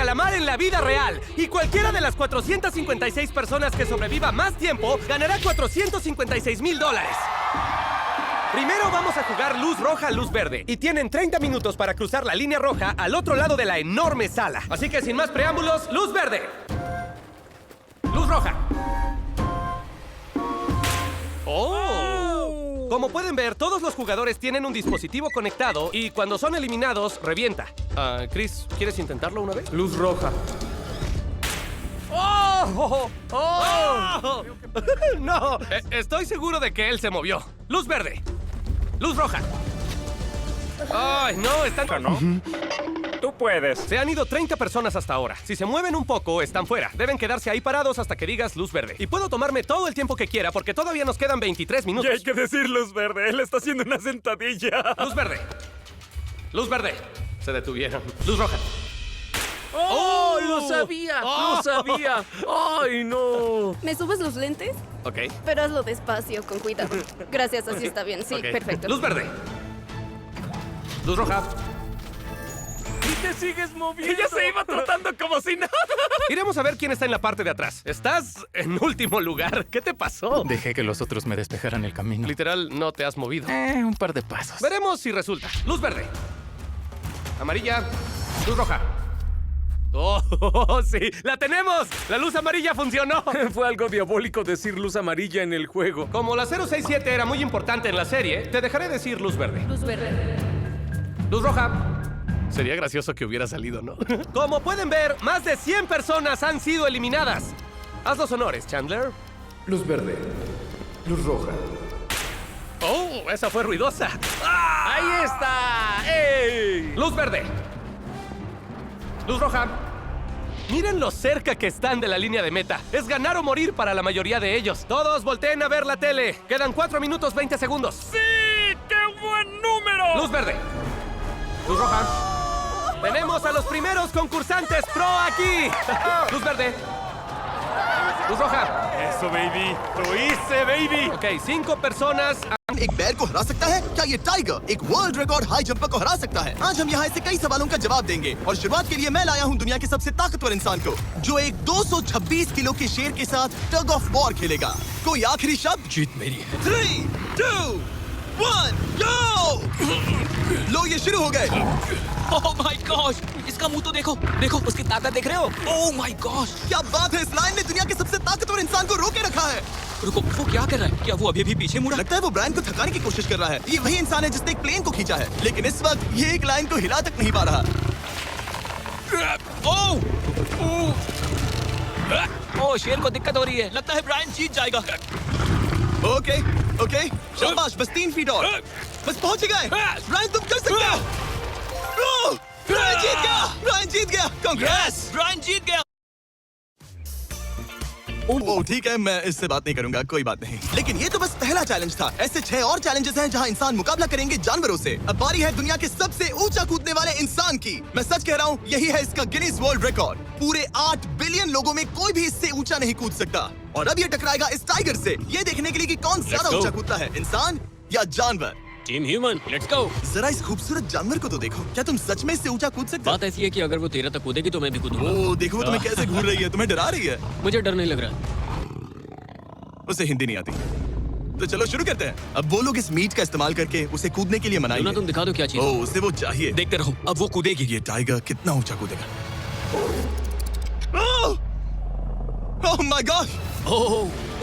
calamar en la vida real. Y cualquiera de las 456 personas que sobreviva más tiempo ganará $456,000. Primero vamos a jugar luz roja, luz verde. Y tienen 30 minutos para cruzar la línea roja al otro lado de la enorme sala. Así que sin más preámbulos, luz verde. Luz roja. ¡Oh! Como pueden ver, todos los jugadores tienen un dispositivo conectado y cuando son eliminados, revienta. Chris, ¿quieres intentarlo una vez? Luz roja. ¡Oh! ¡Oh! No, estoy seguro de que él se movió. Luz verde. Luz roja. ¡Ay, no! Están... ¿No? Tú puedes. Se han ido 30 personas hasta ahora. Si se mueven un poco, están fuera. Deben quedarse ahí parados hasta que digas luz verde. Y puedo tomarme todo el tiempo que quiera porque todavía nos quedan 23 minutos. Y hay que decir luz verde. Él está haciendo una sentadilla. Luz verde. Luz verde. Se detuvieron. Luz roja. ¡Oh! ¡Lo sabía! ¡Lo sabía! ¡Ay, no! ¿Me subes los lentes? Ok. Pero hazlo despacio, con cuidado. Gracias, así está bien. Sí, Ok. perfecto. Luz verde. Luz roja. Y te sigues moviendo. Ella se iba trotando como si nada. Iremos a ver quién está en la parte de atrás. Estás en último lugar. ¿Qué te pasó? Dejé que los otros me despejaran el camino. Literal, no te has movido. Un par de pasos. Veremos si resulta. Luz verde. Amarilla. Luz roja. ¡Oh, sí! ¡La tenemos! ¡La luz amarilla funcionó! Fue algo diabólico decir luz amarilla en el juego. Como la 067 era muy importante en la serie, te dejaré decir luz verde. Luz verde. Luz roja. Sería gracioso que hubiera salido, ¿no? Como pueden ver, más de 100 personas han sido eliminadas. Haz los honores, Chandler. Luz verde. Luz roja. ¡Oh! Esa fue ruidosa. ¡Ahí está! ¡Ey! Luz verde. Luz roja. Miren lo cerca que están de la línea de meta. Es ganar o morir para la mayoría de ellos. Todos volteen a ver la tele. Quedan 4 minutos 20 segundos. ¡Sí! ¡Qué buen número! Luz verde. Luz roja. Tenemos a los primeros concursantes pro aquí. Luz verde. Luz roja. Eso, baby. Lo hice, baby. Ok, 5 personas. एक बैर को हरा सकता है क्या ये tiger एक world record high jumper को हरा सकता है आज हम यहाँ ऐसे कई सवालों का जवाब देंगे और शुरुआत के लिए मैं लाया हूँ दुनिया के सबसे ताकतवर इंसान को जो एक 226 किलो के शेर के साथ टग ऑफ वॉर खेलेगा कोई आखिरी शब्द जीत मेरी है। 3, 2, 1 गो लो ये शुरू हो गए ओह माय गॉश इसका मुंह तो देखो देखो उसकी ताकत देख रहे हो ओह माय गॉश क्या बात है इस लाइन ने दुनिया के सबसे ताकतवर इंसान को रोके रखा है रुको वो क्या कर रहा है क्या वो अभी भी पीछे मुड़ा लगता है वो ब्रायन को थकाने की कोशिश कर रहा है ये वही इंसान है जिसने एक प्लेन को खींचा है लेकिन इस वक्त ये एक लाइन को हिला तक नहीं पा रहा ओह शेर को दिक्कत हो रही है लगता है ब्रायन जीत जाएगा ओके ओके शाबाश बस 3 फीट और बस पहुंच ही गए ब्रायन तुम कर सकते हो ब्रायन जीत गया ब्रायन जीत गया कांग्रेस ब्रायन जीत गया ओह ठीक है मैं इससे बात नहीं करूंगा कोई बात नहीं लेकिन ये तो बस पहला चैलेंज था ऐसे 6 और चैलेंजेस हैं जहां इंसान मुकाबला करेंगे जानवरों से अब बारी है दुनिया के सबसे ऊंचा कूदने वाले इंसान की मैं सच कह रहा हूं यही है इसका गिनीज वर्ल्ड रिकॉर्ड पूरे 8 बिलियन लोगों में कोई भी इससे ऊंचा नहीं कूद सकता और अब ये टकराएगा इस टाइगर से ये देखने के लिए कि कौन ज्यादा ऊंचा कूदता है इंसान या जानवर टीम ह्यूमन लेट्स गो जरा इस खूबसूरत जानवर को तो देखो क्या तुम सच में इससे ऊंचा कूद सकते बात ऐसी है कि अगर वो 13 तक कूदेगी तो मैं भी कूदूंगा हो देखो वो तुम्हें कैसे घूर रही है तुम्हें डरा रही है मुझे डर नहीं लग रहा उसे हिंदी नहीं आती तो चलो शुरू करते हैं अब वो लोग इस मीट का इस्तेमाल करके उसे कूदने के लिए मनाएंगे तुम दिखा दो क्या चीज ओह उसे वो चाहिए देखते रहो अब वो कूदेगी ये टाइगर कितना ऊंचा कूदेगा ओह माय गॉड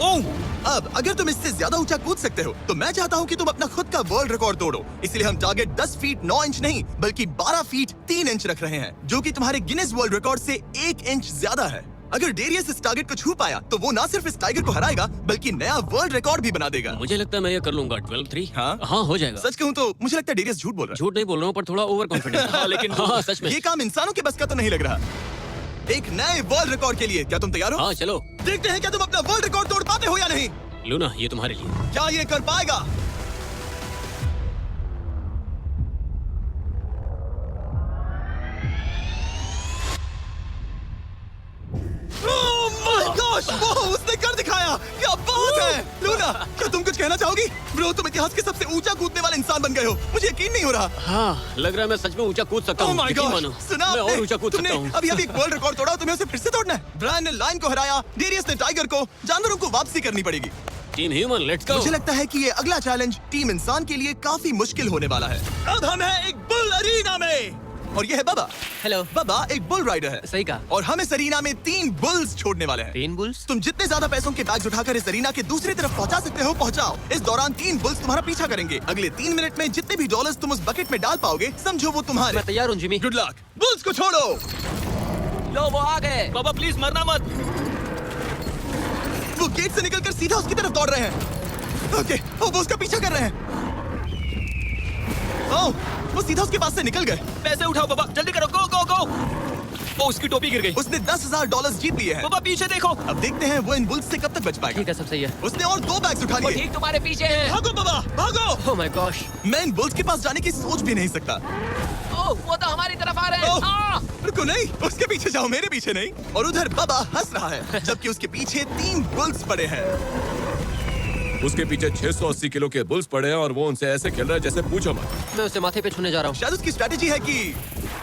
ओह अब अगर तुम इससे ज्यादा ऊंचा कूद सकते हो तो मैं चाहता हूं कि तुम अपना खुद का वर्ल्ड रिकॉर्ड तोड़ो इसलिए हम टारगेट 10 फीट 9 इंच नहीं बल्कि 12 फीट 3 इंच रख रहे हैं जो कि तुम्हारे गिनीज वर्ल्ड रिकॉर्ड से 1 इंच ज्यादा है अगर डेरियस इस टारगेट को छू पाया तो वो ना सिर्फ इस टाइगर को हराएगा बल्कि नया वर्ल्ड रिकॉर्ड भी बना देगा मुझे लगता है मैं ये कर लूंगा 12-3 हाँ हो जाएगा सच कहूं तो मुझे लगता है डेरियस झूठ बोल रहा झूठ नहीं बोल रहा हूँ पर थोड़ा ओवर कॉन्फिडेंस लेकिन हाँ सच में है ये काम इंसानों के बस का तो नहीं लग रहा एक नए वर्ल्ड रिकॉर्ड के लिए क्या तुम तैयार हो हाँ चलो देखते हैं क्या तुम अपना वर्ल्ड रिकॉर्ड तोड़ पाते हो या नहीं लूना ये तुम्हारे लिए क्या ये कर पाएगा Oh my gosh! वो उसने कर दिखाया क्या बात है लूना, क्या तुम कुछ कहना चाहोगी? ब्रो, तुम इतिहास के सबसे ऊंचा कूदने वाले इंसान बन गए हो। मुझे यकीन नहीं हो रहा। हाँ, लग रहा है मैं सच में ऊंचा कूद सकता Oh हूँ। my यकीन gosh! मानो, सुना मैं आपने? और ऊंचा कूद तुमने सकता हूँ। अभी एक वर्ल्ड रिकॉर्ड तोड़ा, तुम्हें उसे फिर से तोड़ना है। ब्रायन ने लायन को हराया, डेरियस ने टाइगर को, जानवरों को वापसी करनी पड़ेगी। Team human, let's go. मुझे लगता है कि ये अगला चैलेंज टीम इंसान के लिए काफी मुश्किल होने वाला है। अब हम हैं एक बुल अरीना में और ये है बाबा। हेलो। बाबा एक बुल राइडर है। सही कहा। और हम इस अरीना में 3 बुल्स छोड़ने वाले हैं। 3 बुल्स? तुम जितने ज्यादा पैसों के बैग्स उठाकर इस अरीना के दूसरी तरफ पहुंचा सकते हो पहुंचाओ। इस दौरान 3 बुल्स तुम्हारा पीछा करेंगे। अगले 3 मिनट में जितने भी डॉलर्स तुम उस बकेट में डाल पाओगे समझो वो तुम्हारे। मैं तैयार हूँ जिमी। Good luck. बुल्स को छोड़ो। लो वो आ गए। बाबा प्लीज मरना मत। वो गेट से निकलकर सीधा उसकी तरफ दौड़ रहे हैं। ओके, वो उसका पीछा कर रहे हैं। ओह, वो सीधा उसके पास से निकल गए। पैसे उठाओ बाबा, जल्दी करो, गो गो गो। ओ, उसकी टोपी गिर गई। उसने $10,000 जीत लिए हैं। बाबा पीछे देखो। अब देखते हैं वो इन बुल्स से कब तक बच पाएगा। ठीक है, सब सही है। उसने और 2 बैग्स उठा वो लिए। ठीक तुम्हारे पीछे है। भागो बाबा, भागो। Oh my gosh. मैं इन बुल्स के पास जाने की सोच भी नहीं सकता। ओह, वो तो हमारी तरफ आ रहे हैं। ओह, रुको नहीं, उसके पीछे जाओ, मेरे पीछे नहीं। और उधर बाबा हंस रहा है जबकि उसके पीछे 3 बुल्स पड़े हैं। उसके पीछे 680 किलो के बुल्स पड़े हैं और वो उनसे ऐसे खेल रहा है जैसे पूछो मत। मैं उसे माथे पे छूने जा रहा हूँ। शायद उसकी स्ट्रेटेजी है कि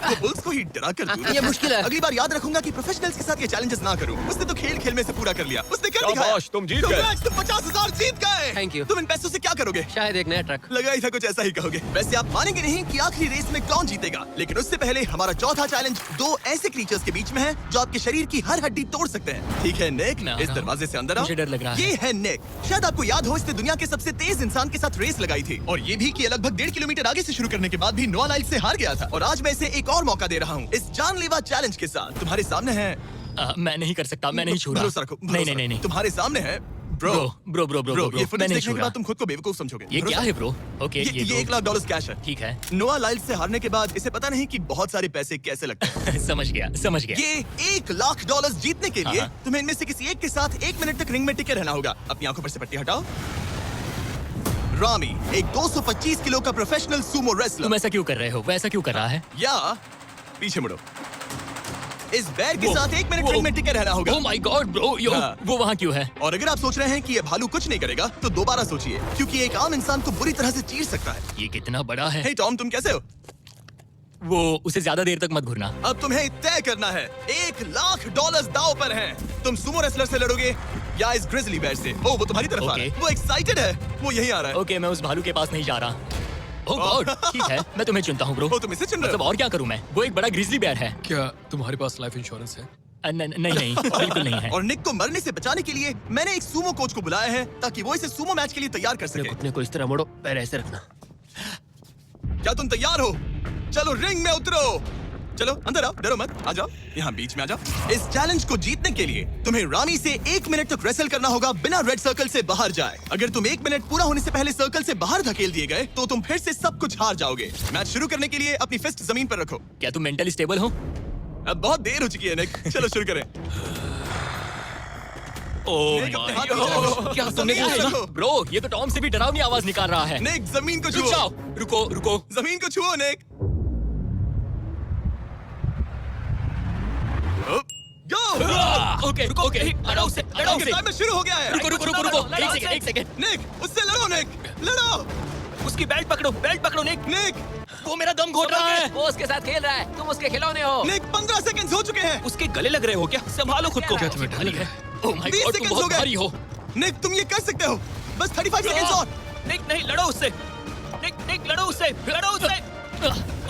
वो बुल्स को ही डरा कर दूं। ये मुश्किल है। अगली बार याद रखूंगा कि प्रोफेशनल्स के साथ ये चैलेंजेस ना करूं। उसने तो खेल खेल में से पूरा कर लिया। उसने क्या दिखाया? शाबाश, तुम जीत गए। Congrats, तुम 50,000 जीत गए। Thank you. तुम इन पैसों से क्या करोगे? शायद एक नया ट्रक। लगा ही था कुछ ऐसा ही कहोगे। वैसे आप मानेंगे नहीं कि आखिरी रेस में कौन जीतेगा, लेकिन उससे पहले हमारा चौथा चैलेंज 2 ऐसे क्रीचर्स के बीच में है जो आपके शरीर की हर हड्डी तोड़ सकते हैं। ठीक है निक, मैं आ इस रहा हूं। दरवाजे से अंदर आओ। मुझे डर लग रहा है। ये है निक। शायद आपको याद हो इसने दुनिया के सबसे तेज इंसान के साथ रेस लगाई थी और ये भी कि लगभग 1.5 किलोमीटर आगे से शुरू करने के बाद भी नोआ लाइल से हार गया था। और आज मैं इसे एक और मौका दे रहा हूँ इस जानलेवा चैलेंज के साथ। तुम्हारे सामने है। मैं नहीं कर सकता, मैं नहीं छू रहा। भरोसा रखो, नहीं भरोसा नहीं नहीं रखो। नहीं। तुम्हारे सामने है ब्रो। ब्रो ब्रो, ये मैं फुटेज नहीं देखने छू के रहा। बाद तुम खुद को बेवकूफ समझोगे। ये क्या है ब्रो? ओके, ये $1 लाख कैश है। ठीक है। नोआ लाइल से हारने के बाद इसे पता नहीं कि बहुत सारे पैसे कैसे लगते हैं। समझ गया, समझ गया। ये $1 लाख जीतने के लिए हाँ। तुम्हें इनमें से किसी एक के साथ 1 मिनट तक रिंग में टिके रहना होगा। अपनी आंखों पर से पट्टी हटाओ। रामी एक 225 किलो का प्रोफेशनल सूमो रेसलर। तुम ऐसा क्यों कर रहे हो? वो ऐसा क्यों कर रहा है? या पीछे मुड़ो। इस बैर के साथ 1 मिनट रिंग में टिके रहना होगा। ओह माय गॉड ब्रो, यो हाँ। वो वहाँ क्यों है? और अगर आप सोच रहे हैं कि ये भालू कुछ नहीं करेगा तो दोबारा सोचिए, क्योंकि एक आम इंसान को बुरी तरह से चीर सकता है। ये कितना बड़ा है? हे टॉम, तुम कैसे हो? वो उसे ज्यादा देर तक मत घूरना। अब तुम्हें तय करना है। $1 लाख दांव पर हैं। तुम सुमो रेसलर से लड़ोगे या इस ग्रिजली बेयर से? ओह, वो तुम्हारी तरफ आ रहा है। वो एक्साइटेड है, वो यहीं आ रहा है। ओके, मैं उस भालू के पास नहीं जा रहा। ओह गॉड, ठीक है, मैं तुम्हें चुनता हूँ ब्रो। ओ, तुम इसे चुन रहे हो? मतलब और क्या करूँ मैं? वो एक बड़ा ग्रिजली बेयर है। क्या तुम्हारे पास लाइफ इंश्योरेंस है? नहीं, बिल्कुल नहीं है। और निक को मरने से बचाने के लिए मैंने एक सूमो कोच को बुलाया है ताकि वो इसे सूमो मैच के लिए तैयार कर सके। घुटने को इस तरह मोड़ो, पैर ऐसे रखना। क्या तुम तैयार हो? चलो रिंग में उतरो। चलो अंदर आओ, डरो मत, आ जाओ, यहाँ बीच में आ जाओ। इस चैलेंज को जीतने के लिए तुम्हें रामी से 1 मिनट तक रेसल करना होगा बिना रेड सर्कल से बाहर जाए। अगर तुम 1 मिनट पूरा होने से पहले सर्कल से बाहर धकेल दिए गए तो तुम फिर से सब कुछ हार जाओगे। मैच शुरू करने के लिए अपनी फिस्ट जमीन पर रखो। क्या तुम मेंटली स्टेबल हो? अब बहुत देर हो चुकी है निक, चलो शुरू करें। ओह निक, अपने माय हाथ नीचे रखो। गॉड, क्या तुमने जमीन सुना? रखो। ब्रो, ये तो टॉम से भी डरावनी आवाज निकाल रहा है। निक, जमीन को रुक छुओ। जाओ, रुको। जमीन को छुओ निक। गो। ओके, लड़ो उससे, लड़ो उससे। टाइमर शुरू हो गया है। रुको, एक सेकंड। निक, उससे लड़ो निक, लड़ो। उसकी बेल्ट पकड़ो निक। निक, वो मेरा दम घोट रहा है। वो उसके साथ खेल रहा है, तुम उसके खिलौने हो। निक, 15 सेकंड्स हो चुके हैं। उसके गले लग रहे हो क्या? संभालो खुद को। क्या तुम्हें डर लग रहा है? ओह माय 20 गॉड, तुम सेकंड्स हो बहुत गए। भारी हो। निक, तुम ये कर सकते हो। बस 35 सेकंड्स और। निक नहीं, लड़ो उससे। निक लड़ो उससे।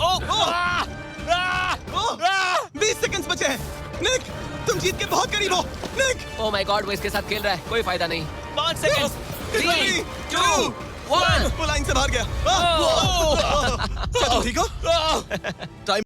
ओह, 20 सेकंड्स बचे हैं। निक, तुम जीत के बहुत करीब हो। निक, ओह माय गॉड, वो इसके साथ खेल रहा है, कोई फायदा नहीं। 5 सेकंड। 3, 2, 1। वो लाइन से बाहर गया। क्या तुम ठीक हो? टाइम